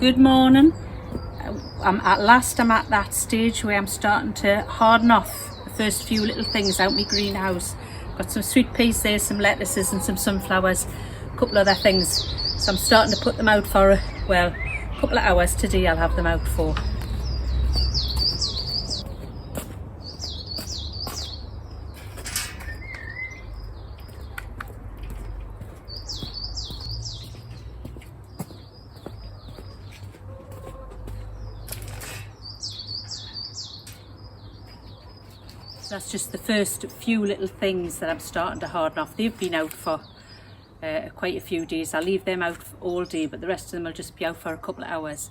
Good morning. I'm at that stage where I'm starting to harden off the first few little things out my greenhouse. Got some sweet peas there, some lettuces and some sunflowers, a couple other things. So I'm starting to put them out for a couple of hours today. I'll have them out for. That's just the first few little things that I'm starting to harden off. They've been out for quite a few days. I'll leave them out all day, but the rest of them will just be out for a couple of hours.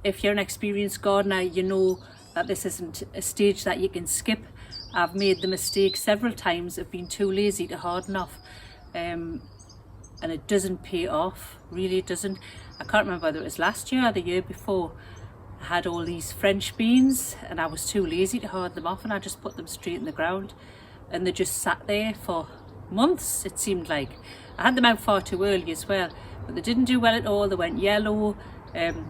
If you're an experienced gardener, you know that this isn't a stage that you can skip. I've made the mistake several times of being too lazy to harden off, and it doesn't pay off, really it doesn't. I can't remember whether it was last year or the year before. I had all these French beans and I was too lazy to harden them off, and I just put them straight in the ground and they just sat there for months, it seemed like. I had them out far too early as well, but they didn't do well at all. They went yellow, and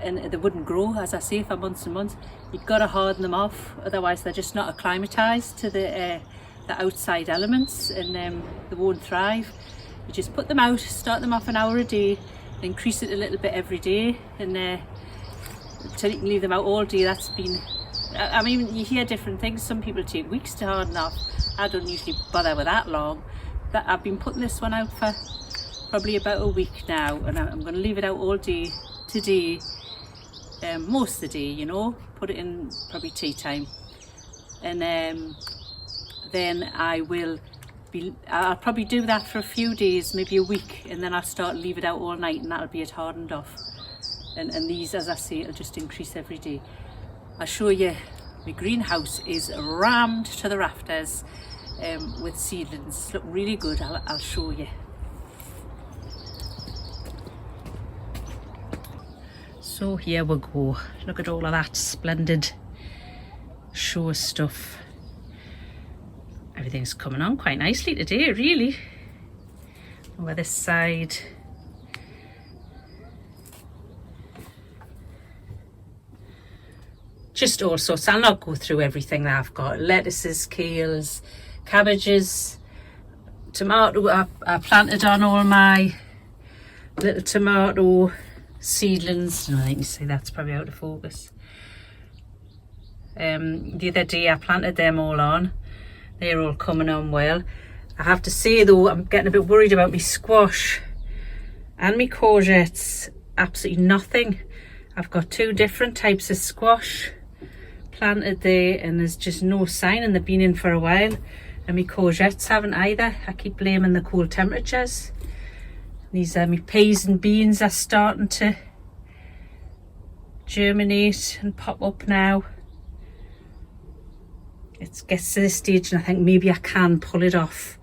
they wouldn't grow, as I say, for months and months. You've got to harden them off, otherwise they're just not acclimatized to the outside elements, and they won't thrive. You just put them out, start them off an hour a day, increase it a little bit every day, and until you can leave them out all day. That's been, I mean, you hear different things. Some people take weeks to harden off. I don't usually bother with that long. I've been putting this one out for probably about a week now, and I'm going to leave it out all day today, most of the day, you know, put it in probably tea time, and then I'll probably do that for a few days, maybe a week, and then I'll start leave it out all night, and that'll be it hardened off. And these, as I say, will just increase every day. I'll show you, my greenhouse is rammed to the rafters with seedlings. Look really good. I'll show you. So here we go. Look at all of that splendid show stuff. Everything's coming on quite nicely today, really. Over this side. Just all sorts. I'll not go through everything that I've got. Lettuces, kales, cabbages, tomato. I planted on all my little tomato seedlings. I think you see that's probably out of focus. The other day I planted them all on. They're all coming on well. I have to say though, I'm getting a bit worried about my squash and my courgettes. Absolutely nothing. I've got two different types of squash planted there, and there's just no sign, and they've been in for a while, and my courgettes haven't either. I keep blaming the cold temperatures. These are my peas and beans are starting to germinate and pop up now. It gets to this stage and I think maybe I can pull it off.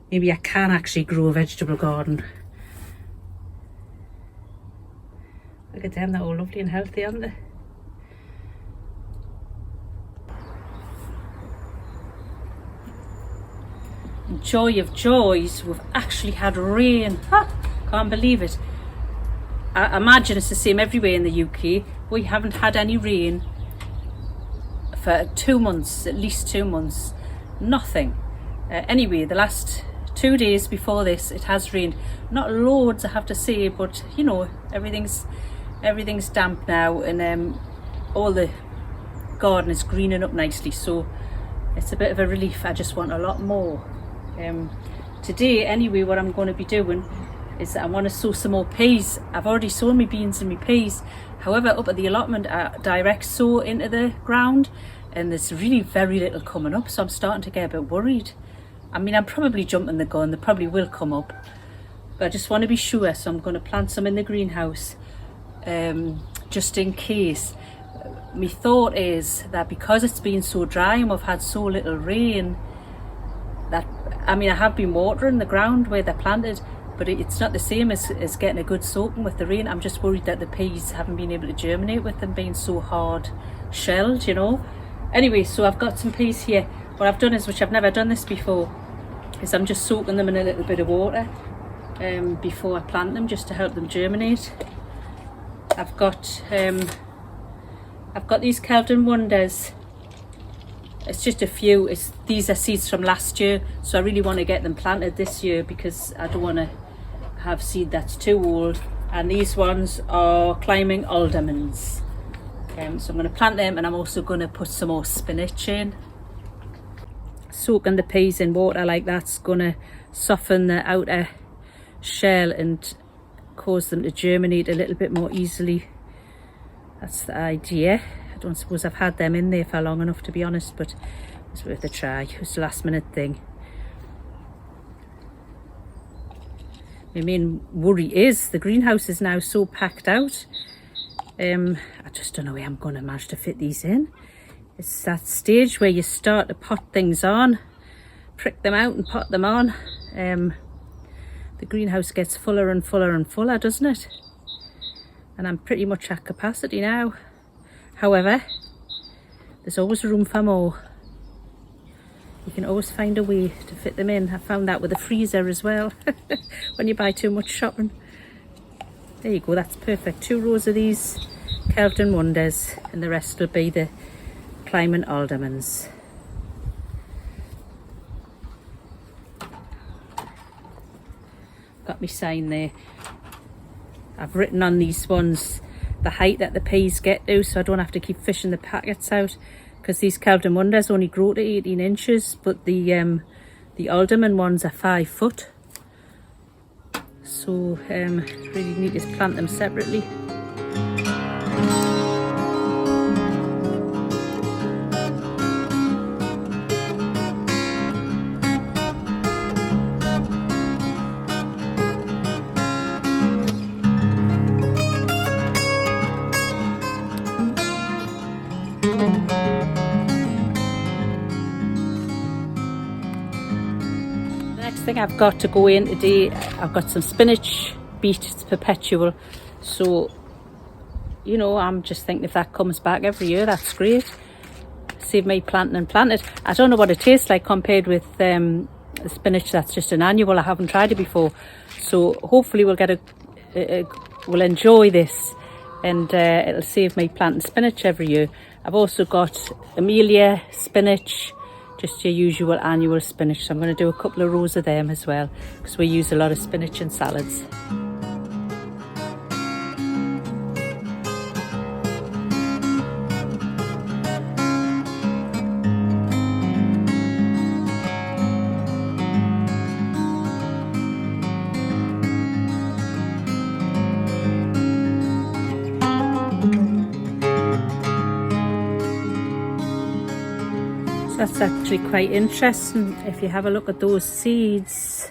Maybe I can actually grow a vegetable garden. Look at them, they're all lovely and healthy, aren't they? Joy of joys, we've actually had rain. Can't believe it. I imagine it's the same everywhere in the UK. We haven't had any rain for 2 months, at least 2 months. Nothing. Anyway, the last 2 days before this it has rained. Not loads, I have to say, but you know, everything's damp now, and all the garden is greening up nicely, so it's a bit of a relief. I just want a lot more. Today anyway, what I'm going to be doing is that I want to sow some more peas. I've already sown my beans and my peas, however up at the allotment I direct sow into the ground, and there's really very little coming up, so I'm starting to get a bit worried. I mean, I'm probably jumping the gun, they probably will come up, but I just want to be sure, so I'm going to plant some in the greenhouse just in case. My thought is that because it's been so dry and we've had so little rain, that, I mean, I have been watering the ground where they're planted, but it's not the same as getting a good soaking with the rain. I'm just worried that the peas haven't been able to germinate with them being so hard shelled, you know. Anyway, so I've got some peas here. What I've done is, which I've never done this before, is I'm just soaking them in a little bit of water before I plant them, just to help them germinate. I've got these Kelvin Wonders. It's just a few. These are seeds from last year, so I really want to get them planted this year because I don't want to have seed that's too old. And these ones are climbing aldermans. So I'm going to plant them, and I'm also going to put some more spinach in. Soaking the peas in water like that's going to soften the outer shell and cause them to germinate a little bit more easily. That's the idea. I don't suppose I've had them in there for long enough, to be honest, but it's worth a try. It was a last minute thing. My main worry is the greenhouse is now so packed out. I just don't know where I'm going to manage to fit these in. It's that stage where you start to pot things on, prick them out and pot them on. The greenhouse gets fuller and fuller and fuller, doesn't it? And I'm pretty much at capacity now. However, there's always room for more. You can always find a way to fit them in. I found that with the freezer as well, when you buy too much shopping. There you go, that's perfect. 2 rows of these Kelvin Wonders, and the rest will be the climbing aldermans. Got me sign there. I've written on these ones the height that the peas get to, so I don't have to keep fishing the packets out, because these Kelvin Wonders only grow to 18 inches, but the alderman ones are 5 foot. So really need to plant them separately. Thing I've got to go in today, I've got some spinach beet. It's perpetual, so you know, I'm just thinking if that comes back every year, that's great. Save me planting and plant it. I don't know what it tastes like compared with the spinach that's just an annual. I haven't tried it before, so hopefully we'll get we'll enjoy this, and it'll save me planting spinach every year. I've also got Amelia spinach, just your usual annual spinach, so I'm going to do a couple of rows of them as well, because we use a lot of spinach in salads. That's actually quite interesting if you have a look at those seeds.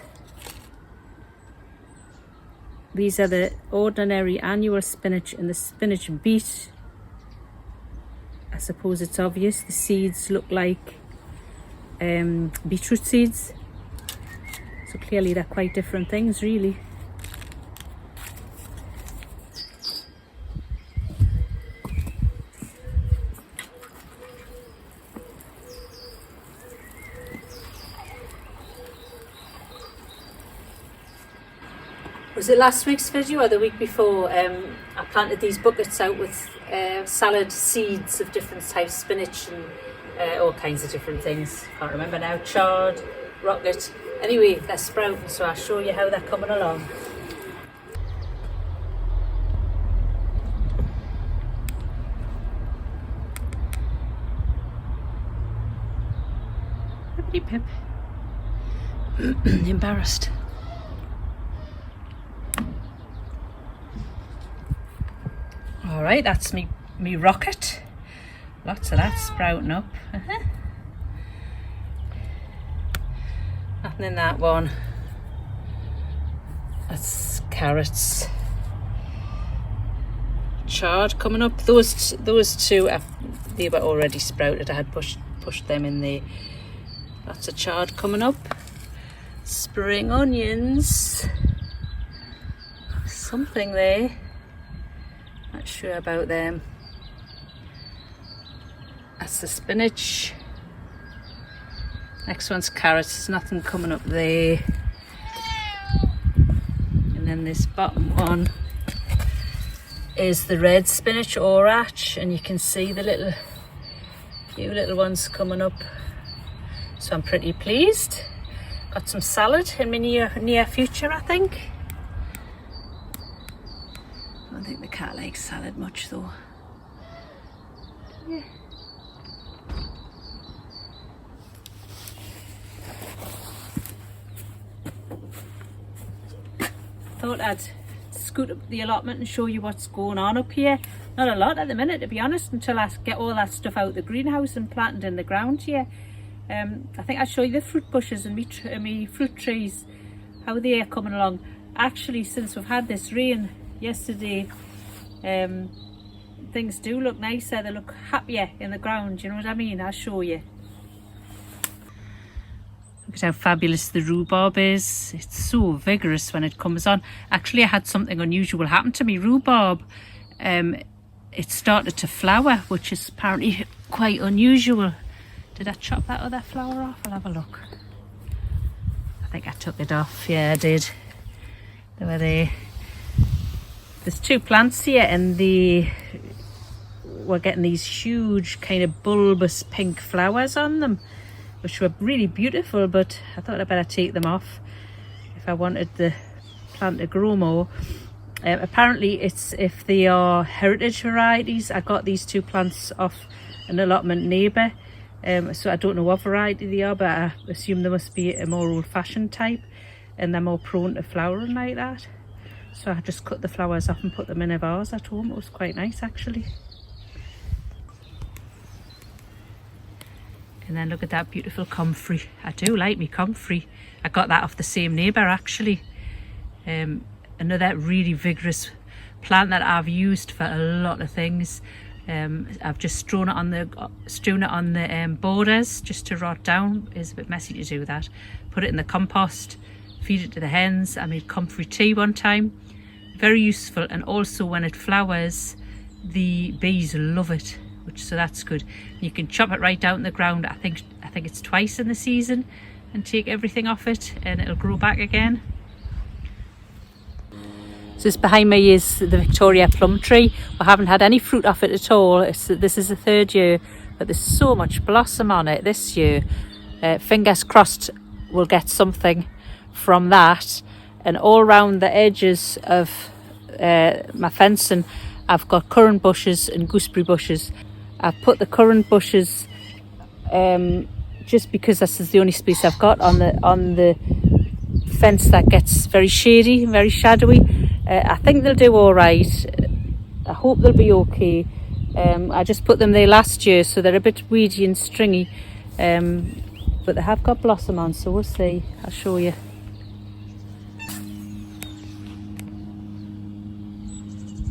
These are the ordinary annual spinach and the spinach beet. I suppose it's obvious the seeds look like beetroot seeds, so clearly they're quite different things really. Was it last week's video or the week before? I planted these buckets out with salad seeds of different types, spinach and all kinds of different things. Can't remember now. Chard, rocket. Anyway, they're sprouting, so I'll show you how they're coming along. Hippity pip. Embarrassed. Alright, that's me rocket. Lots of that sprouting up. Nothing in that one. That's carrots. Chard coming up. Those two, they were already sprouted. I had pushed them in there. Lots of chard coming up. Spring onions. Something there. Not sure about them. That's the spinach. Next one's carrots. There's nothing coming up there. And then this bottom one. is the red spinach orach, and you can see the few little ones coming up. So I'm pretty pleased. Got some salad in my near future, I think. I don't think the cat likes salad much though. Yeah. Thought I'd scoot up the allotment and show you what's going on up here. Not a lot at the minute, to be honest, until I get all that stuff out of the greenhouse and planted in the ground here. I think I'll show you the fruit bushes and me fruit trees, how they are coming along. Actually, since we've had this rain yesterday, things do look nicer, they look happier in the ground, you know what I mean? I'll show you. Look at how fabulous the rhubarb is. It's so vigorous when it comes on. Actually, I had something unusual happen to me. Rhubarb, it started to flower, which is apparently quite unusual. Did I chop that other flower off? I'll have a look. I think I took it off. Yeah, I did. They were there. There's two plants here, and we're getting these huge kind of bulbous pink flowers on them, which were really beautiful, but I thought I'd better take them off if I wanted the plant to grow more. Apparently, it's if they are heritage varieties. I got these two plants off an allotment neighbour, so I don't know what variety they are, but I assume they must be a more old-fashioned type, and they're more prone to flowering like that. So I just cut the flowers off and put them in a vase at home. It was quite nice, actually. And then look at that beautiful comfrey. I do like me comfrey. I got that off the same neighbour, actually. Another really vigorous plant that I've used for a lot of things. I've just strewn it on the borders just to rot down. It's a bit messy to do that. Put it in the compost, feed it to the hens. I made comfrey tea one time. Very useful, and also when it flowers, the bees love it, so that's good. You can chop it right down in the ground. I think it's twice in the season, and take everything off it, and it'll grow back again. So this behind me is the Victoria plum tree. We haven't had any fruit off it at all. This is the third year, but there's so much blossom on it this year. Fingers crossed we'll get something from that. And all around the edges of my fencing, I've got currant bushes and gooseberry bushes. I've put the currant bushes just because this is the only space I've got on the fence that gets very shady, very shadowy. I think they'll do all right. I hope they'll be okay. I just put them there last year, so they're a bit weedy and stringy, but they have got blossom on, so we'll see. I'll show you.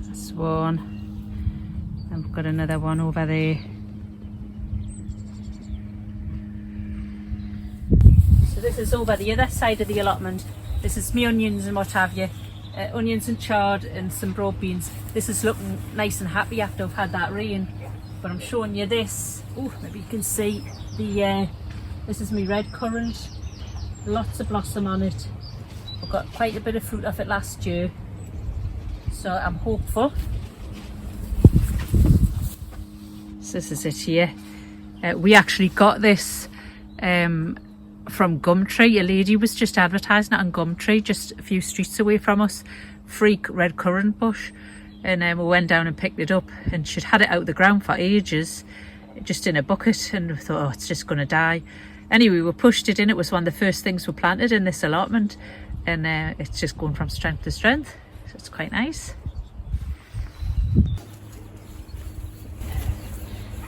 That's one, and we've got another one over there. So this is over the other side of the allotment. This is me onions and what have you. Onions and chard and some broad beans. This is looking nice and happy after I've had that rain, but I'm showing you this. Oh, maybe you can see this is my red currant. Lots of blossom on it. I've got quite a bit of fruit off it last year, so I'm hopeful. So this is it here. We actually got this from Gumtree. A lady was just advertising it on Gumtree, just a few streets away from us. Freak red currant bush, and we went down and picked it up, and she'd had it out of the ground for ages, just in a bucket, and we thought, oh, it's just going to die. Anyway, we pushed it in. It was one of the first things we planted in this allotment, and it's just going from strength to strength, so it's quite nice.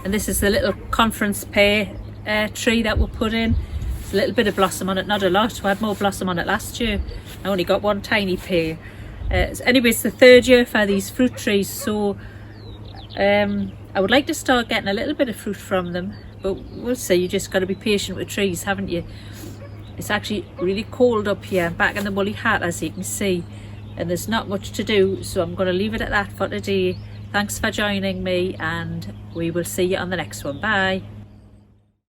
And this is the little conference pear tree that we'll put in. A little bit of blossom on it, not a lot. We had more blossom on it last year. I only got one tiny pear. Anyway, it's the third year for these fruit trees, so I would like to start getting a little bit of fruit from them, but we'll see. You just got to be patient with trees, haven't you? It's actually really cold up here. I'm back in the woolly hat, as you can see, and there's not much to do, so I'm going to leave it at that for today. Thanks for joining me, and we will see you on the next one. Bye.